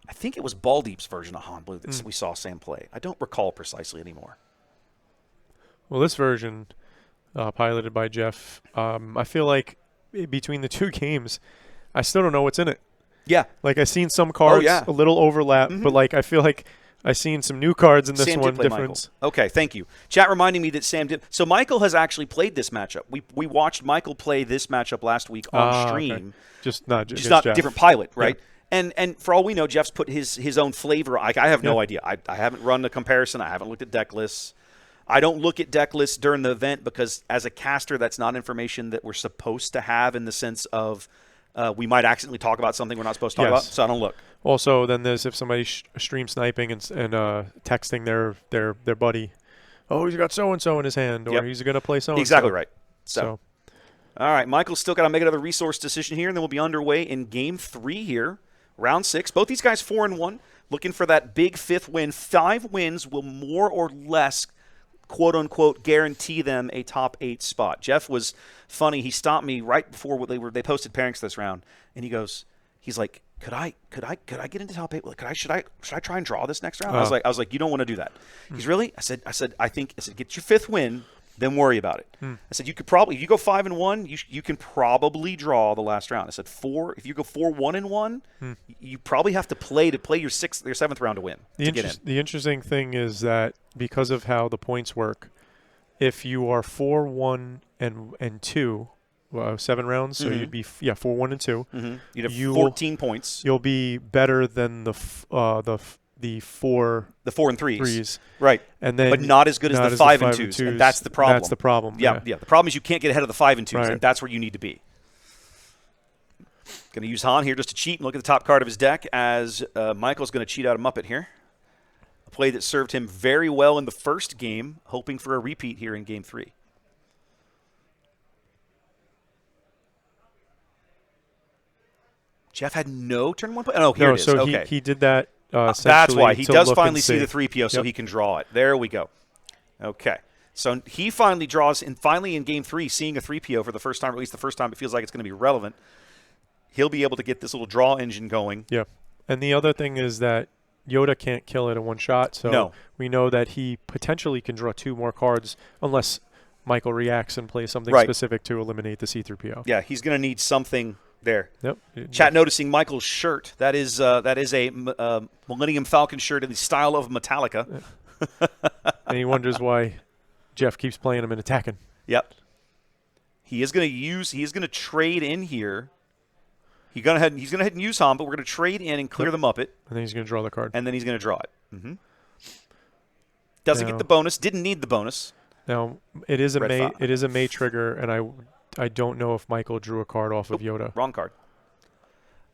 I think it was Baldeep's version of Han Blue that we saw Sam play. I don't recall precisely anymore. Well, this version, piloted by Jeff, I feel like between the two games, I still don't know what's in it. Yeah. Like, I've seen some cards, a little overlap, but, like, I feel like I've seen some new cards in this Sam one. Did play difference. Michael. Okay, thank you. Chat reminding me that Sam did. So Michael has actually played this matchup. We watched Michael play this matchup last week on stream. Okay. Just not Jeff. Different pilot, right? Yeah. And for all we know, Jeff's put his own flavor. I have no idea. I haven't run the comparison. I haven't looked at deck lists. I don't look at deck lists during the event because as a caster, that's not information that we're supposed to have, in the sense of we might accidentally talk about something we're not supposed to talk about, so I don't look. Also, then there's if somebody's stream sniping and texting their buddy, oh, he's got so-and-so in his hand, or he's going to play so-and-so. Exactly right. So, all right, Michael's still got to make another resource decision here, and then we'll be underway in Game 3 here, Round 6. Both these guys 4-1, looking for that big 5th win. 5 wins will more or less quote-unquote guarantee them a top 8 spot. Jeff was funny. He stopped me right before they posted pairings this round, and he's like, could I get into top 8? Should I try and draw this next round? I was like, you don't want to do that. He's really? I said, get your 5th win, then worry about it. I said, you could probably, if you go 5-1, you can probably draw the last round. I said, if you go 4-1-1, you probably have to play your 7th round to win. The interesting thing is that because of how the points work, if you are 4-1 and 2, 7 rounds, so you'd be 4-1 and 2. You'd have 14 points. You'll be better than the 4 and 3s. Threes. Right. And then but not as good as the 5 and 2s. And that's the problem. That's the problem. Yeah. The problem is you can't get ahead of the 5 and 2s, right. and that's where you need to be. Going to use Han here just to cheat and look at the top card of his deck, as Michael's going to cheat out a Muppet here. A play that served him very well in the first game, hoping for a repeat here in Game 3. Jeff had no turn 1 play? Oh, here it is. So okay. he did that that's why. He does finally see the see. 3PO, so he can draw it. There we go. Okay. So he finally draws, and finally in Game 3, seeing a 3PO for the first time, or at least the first time it feels like it's going to be relevant, he'll be able to get this little draw engine going. Yeah. And the other thing is that Yoda can't kill it in one shot, so we know that he potentially can draw 2 more cards unless Michael reacts and plays something specific to eliminate the C-3PO. Yeah, he's going to need something there. Yep. Chat noticing Michael's shirt. That is a Millennium Falcon shirt in the style of Metallica. And he wonders why Jeff keeps playing him and attacking. Yep. He is going to trade in here. He's going to head and use Han, but we're going to trade in and clear the Muppet. And then he's going to draw the card. And then he's going to draw it. Doesn't get the bonus. Didn't need the bonus. Now it is a May trigger, and I don't know if Michael drew a card off of Yoda. Wrong card.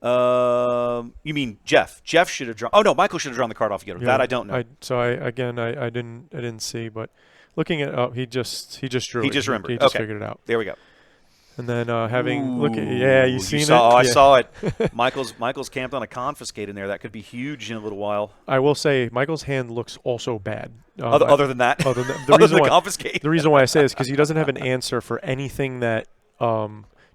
You mean Jeff? Jeff should have drawn. Oh no, Michael should have drawn the card off again. That I don't know. I didn't see, but looking at he just drew. He just remembered. He just figured it out. There we go. And then you seen it? I saw it. Michael's camped on a confiscate in there. That could be huge in a little while. I will say Michael's hand looks also bad. Other than that, the reason why I say this is because he doesn't have an answer for anything that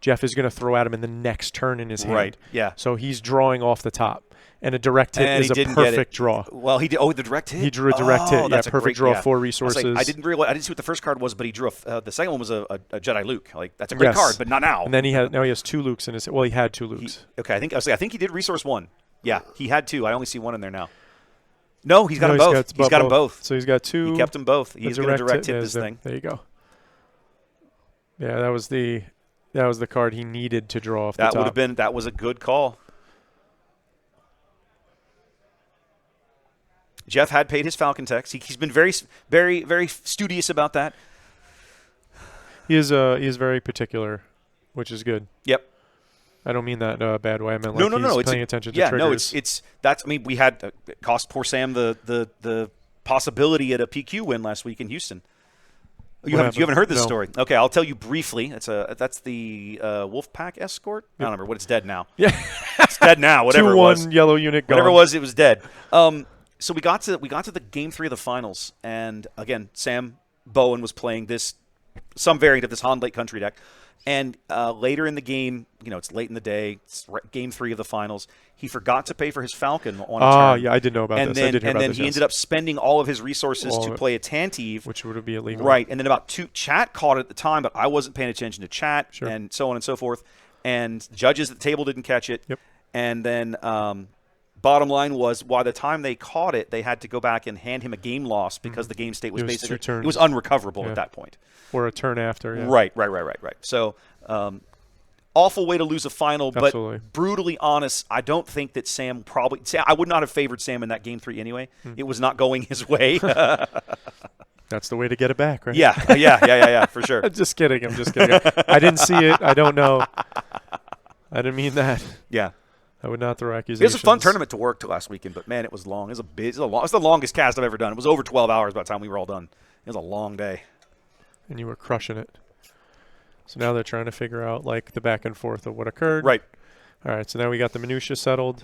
Jeff is going to throw at him in the next turn in his hand. Right. Yeah. So he's drawing off the top. And a direct hit is a perfect draw. Well, he did. Oh, the direct hit. He drew a direct hit. That's perfect draw. 4 resources. I didn't realize. I didn't see what the first card was, but he drew the second one was a Jedi Luke. Like that's a great card, but not now. And then he has 2 Lukes in his. Well, he had 2 Lukes. I think he did resource 1. Yeah, he had 2. I only see 1 in there now. No, he's got them both. He's got them both. So he's got 2. He kept them both. He's going to direct hit this thing. There you go. Yeah, that was the card he needed to draw off the top. That was a good call. Jeff had paid his Falcon tax. He's been very, very, very studious about that. He is very particular, which is good. Yep. I don't mean that in a bad way. I meant he's paying attention to triggers. I mean, we had cost poor Sam the possibility at a PQ win last week in Houston. You haven't heard this story? Okay, I'll tell you briefly. That's the Wolfpack escort. I don't remember what it's dead now. Yeah, it's dead now. Whatever it was. 2-1 yellow unit. Gone. Whatever it was dead. So we got to the game 3 of the finals, and again, Sam Bowen was playing some variant of this Han Lake Country deck. And later in the game, it's late in the day, it's game 3 of the finals. He forgot to pay for his Falcon on a turn. Yeah, I did know about this. And then he ended up spending all of his resources to play a Tantive. Which would be illegal. Right. And then chat caught it at the time, but I wasn't paying attention to chat and so on and so forth. And judges at the table didn't catch it. Yep. And then bottom line was, by the time they caught it, they had to go back and hand him a game loss because the game state was basically 2 turns. It was unrecoverable at that point. Or a turn after. Yeah. Right. So awful way to lose a final, Absolutely. But brutally honest, I don't think that Sam I would not have favored Sam in that game 3 anyway. It was not going his way. That's the way to get it back, right? Yeah, for sure. I'm just kidding. I didn't see it. I don't know. I didn't mean that. Yeah. I would not throw accusations. It was a fun tournament to work to last weekend, but man, it was long. It was the longest cast I've ever done. It was over 12 hours by the time we were all done. It was a long day. And you were crushing it. So now they're trying to figure out the back and forth of what occurred. Right. All right. So now we got the minutia settled.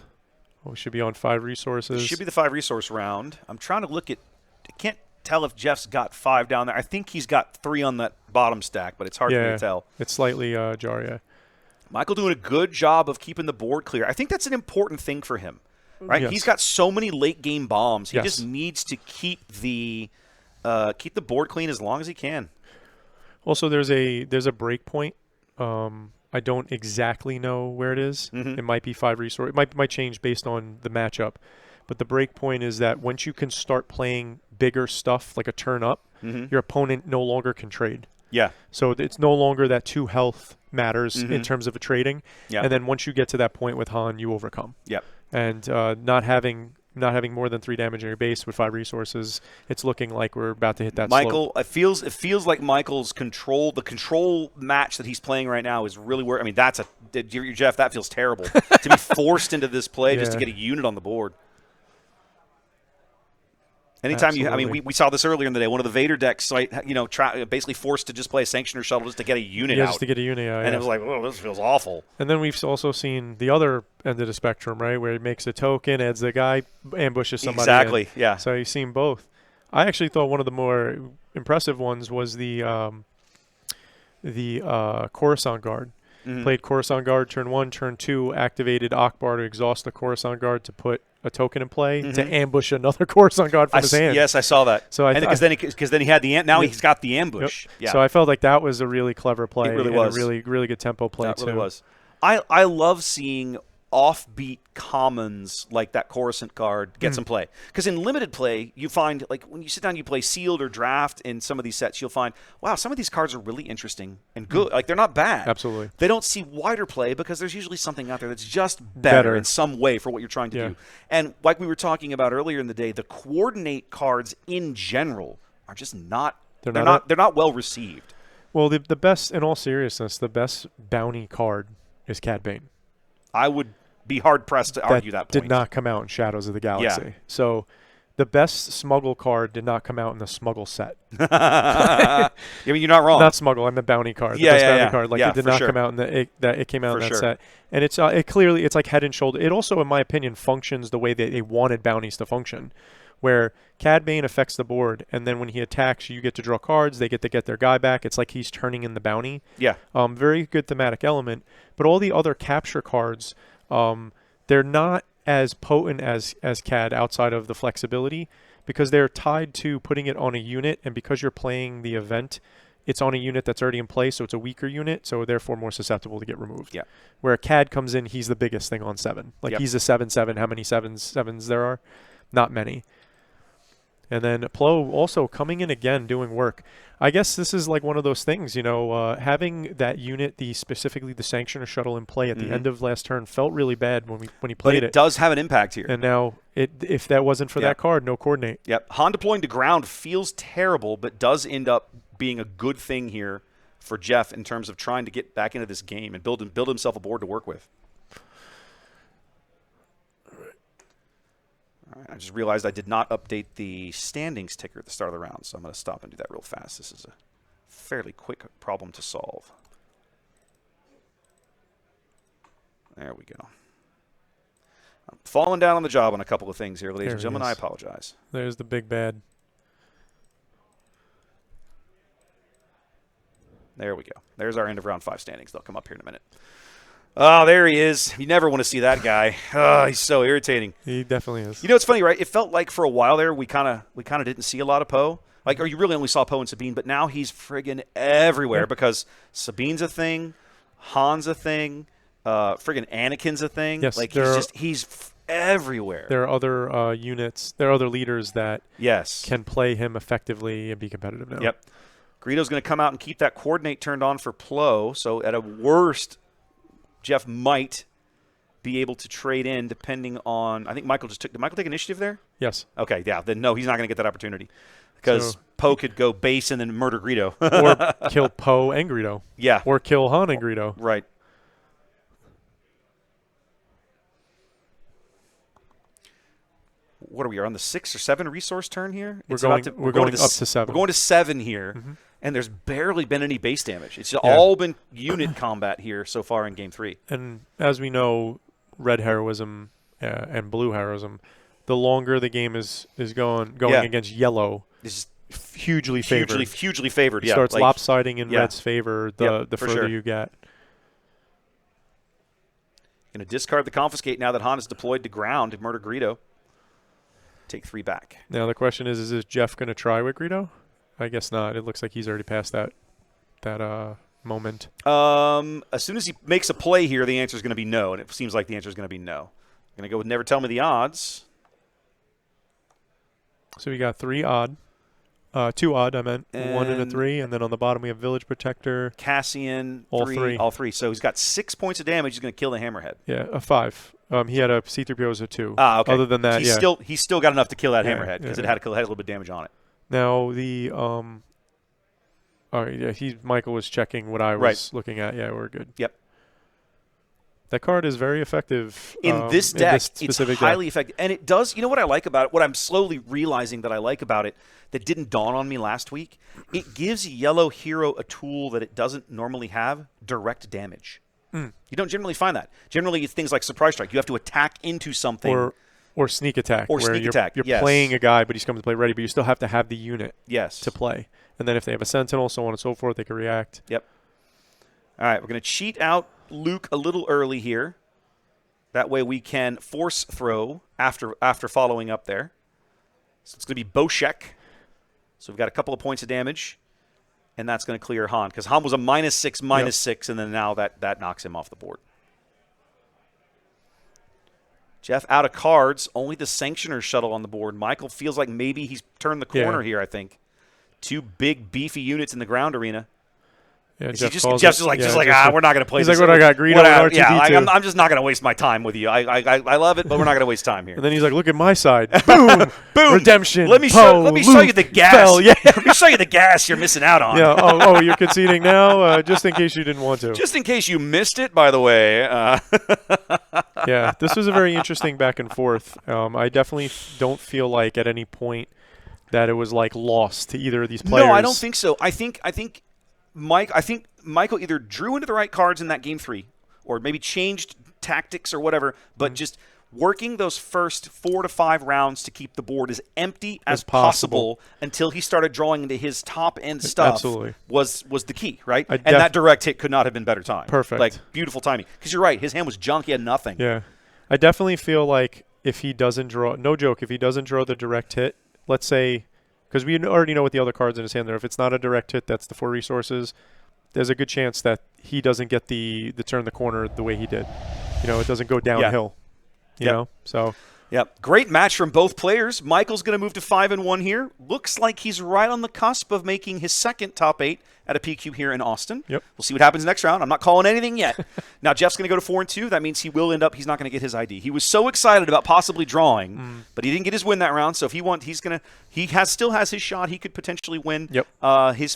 We should be on 5 resources. It should be the 5 resource round. I'm trying to look at. I can't tell if Jeff's got 5 down there. I think he's got 3 on that bottom stack, but it's hard for me to tell. It's slightly jar. Yeah. Michael doing a good job of keeping the board clear. I think that's an important thing for him, right? Yes. He's got so many late game bombs. He just needs to keep the board clean as long as he can. Also, there's a break point. I don't exactly know where it is. It might be 5 resource. It might change based on the matchup. But the break point is that once you can start playing bigger stuff like a turn up, your opponent no longer can trade. Yeah. So it's no longer that 2 health matters in terms of a trading. Yeah. And then once you get to that point with Han, you overcome. Yep. And not having more than 3 damage in your base with 5 resources, it's looking like we're about to hit that Michael, slope. It feels like Michael's the control match that he's playing right now is really where, I mean, Jeff, that feels terrible. To be forced into this play just to get a unit on the board. Anytime we saw this earlier in the day. One of the Vader decks, basically forced to just play a Sanctioner shuttle just to get a unit out. Just to get a unit out. And it was like, oh, this feels awful. And then we've also seen the other end of the spectrum, right, where he makes a token, adds the guy, ambushes somebody. Exactly. Yeah. So you've seen both. I actually thought one of the more impressive ones was the Coruscant Guard. Played Coruscant Guard turn 1, turn 2, activated Akbar to exhaust the Coruscant Guard to put a token in play to ambush another Coruscant Guard from his hand. Yes, I saw that. So because then he had he's got the ambush. Yep. Yeah. So I felt like that was a really clever play. It really was a really good tempo play too. It really was. I love seeing offbeat commons like that Coruscant Guard get some play. Because in limited play, you find, when you sit down, you play sealed or draft in some of these sets, you'll find, wow, some of these cards are really interesting and good. They're not bad. Absolutely. They don't see wider play because there's usually something out there that's just better in some way for what you're trying to do. And like we were talking about earlier in the day, the coordinate cards in general are just not they're not well received. Well, the best, in all seriousness, the best bounty card is Cad Bane. I would be hard-pressed to argue that point. Did not come out in Shadows of the Galaxy. Yeah. So the best Smuggle card did not come out in the Smuggle set. I mean, you're not wrong. Not Smuggle, I'm the bounty card. Yeah, the best yeah, bounty yeah. card. Like, Yeah, it did for not sure. come out in it came out For in that sure. set. And it clearly, it's like head and shoulder. It also, in my opinion, functions the way that they wanted bounties to function, where Cad Bane affects the board, and then when he attacks, you get to draw cards, they get to get their guy back. It's like he's turning in the bounty. Yeah. Very good thematic element. But all the other capture cards, they're not as potent as Cad outside of the flexibility, because they're tied to putting it on a unit, and because you're playing the event, it's on a unit that's already in place, so it's a weaker unit, so therefore more susceptible to get removed. Yeah. Where Cad comes in, he's the biggest thing on 7. Like, Yep. he's a 7/7. How many sevens there are? Not many. And then Plo also coming in again, doing work. I guess this is like one of those things, having that unit, specifically the Sanctioner shuttle in play at the end of last turn felt really bad when he played But it does have an impact here. And now, if that wasn't for that card, no coordinate. Yep. Han deploying to ground feels terrible, but does end up being a good thing here for Jeff in terms of trying to get back into this game and build himself a board to work with. All right, I just realized I did not update the standings ticker at the start of the round, so I'm going to stop and do that real fast. This is a fairly quick problem to solve. There we go. I'm falling down on the job on a couple of things here, ladies and gentlemen. I apologize. There's the big bad. There we go. There's our end of round 5 standings. They'll come up here in a minute. Oh, there he is. You never want to see that guy. Oh, he's so irritating. He definitely is. You know, it's funny, right? It felt like for a while there we kind of didn't see a lot of Poe. Like, or you really only saw Poe and Sabine, but now he's friggin' everywhere because Sabine's a thing, Han's a thing, friggin' Anakin's a thing. Yes, like he's everywhere. There are other units. There are other leaders that can play him effectively and be competitive now. Yep. Greedo's going to come out and keep that coordinate turned on for Plo. So at a worst, Jeff might be able to trade in depending on – I think Michael just took – did Michael take initiative there? Yes. Okay, yeah. Then no, he's not going to get that opportunity because Poe could go base and then murder Greedo. Or kill Poe and Greedo. Yeah. Or kill Han and Greedo. Right. What are we on the 6 or 7 resource turn here? We're going up to 7. We're going to 7 here, and there's barely been any base damage. It's all been unit combat here so far in Game 3. And as we know, red heroism and blue heroism, the longer the game is going against yellow, is hugely favored. Hugely favored. It starts lopsiding in red's favor the further sure. you get. Going to discard the confiscate now that Han is deployed to ground to murder Greedo. Take 3 back. Now the question is Jeff going to try with Greedo? I guess not. It looks like he's already past that moment. As soon as he makes a play here, the answer is going to be no, and it seems like the answer is going to be no. I'm going to go with never tell me the odds. So we got 3 odd. 2 odd, I meant. And 1 and a 3, and then on the bottom we have Village Protector. Cassian, all 3. All 3. So he's got 6 points of damage. He's going to kill the Hammerhead. Yeah, a 5. He had a C-3PO as a 2. Ah, okay. Other than that, he's still got enough to kill that Hammerhead because it had a little bit of damage on it. Now the Michael was checking what I was looking at. Yeah, we're good. Yep. That card is very effective in this deck. It's highly effective, and it does. You know what I like about it? What I'm slowly realizing that I like about it that didn't dawn on me last week. It gives a yellow hero a tool that it doesn't normally have: direct damage. You don't generally find that. Generally, it's things like Surprise Strike. You have to attack into something. Or Sneak Attack. Or Sneak Attack, You're playing a guy, but he's coming to play ready, but you still have to have the unit to play. And then if they have a Sentinel, so on and so forth, they can react. Yep. All right, we're going to cheat out Luke a little early here. That way we can force throw after following up there. So it's going to be Boshek. So we've got a couple of points of damage. And that's going to clear Han, because Han was a -6, and then now that knocks him off the board. Jeff out of cards, only the Sanctioner shuttle on the board. Michael feels like maybe he's turned the corner here, I think. 2 big, beefy units in the ground arena. Yeah, Jeff's calls just it. like, Yeah, we're not going to play he's this. like, what, I got Greedo and R2-D2. I'm just not going to waste my time with you. I love it, but we're not going to waste time here. And then he's like, look at my side. Boom. Boom. Redemption. Let me show you the gas. Yeah. Let me show you the gas you're missing out on. Yeah. Oh, you're conceding now? Just in case you didn't want to. Just in case you missed it, by the way. Yeah, this was a very interesting back and forth. I definitely don't feel like at any point that it was like lost to either of these players. No, I don't think so. I think Michael either drew into the right cards in that game 3 or maybe changed tactics or whatever, but just working those first 4 to 5 rounds to keep the board as empty as possible until he started drawing into his top end stuff. Absolutely. was the key, right? And that direct hit could not have been better timed. Perfect. Like, beautiful timing. Because you're right, his hand was junk, he had nothing. Yeah. I definitely feel like if he doesn't draw, no joke, if he doesn't draw the direct hit, let's say, because we already know what the other cards in his hand are. If it's not a direct hit, that's the 4 resources. There's a good chance that he doesn't get the turn the corner the way he did. It doesn't go downhill. You know? So. Yep. Great match from both players. Michael's going to move to 5-1 here. Looks like he's right on the cusp of making his second top 8 at a PQ here in Austin. Yep. We'll see what happens next round. I'm not calling anything yet. Now, Jeff's going to go to 4-2. That means he will end up, he's not going to get his ID. He was so excited about possibly drawing, but he didn't get his win that round. So if he still has his shot. He could potentially win his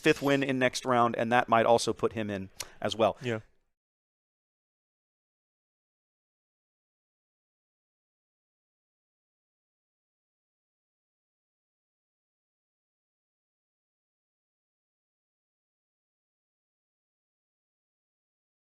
5th win in next round, and that might also put him in as well. Yeah.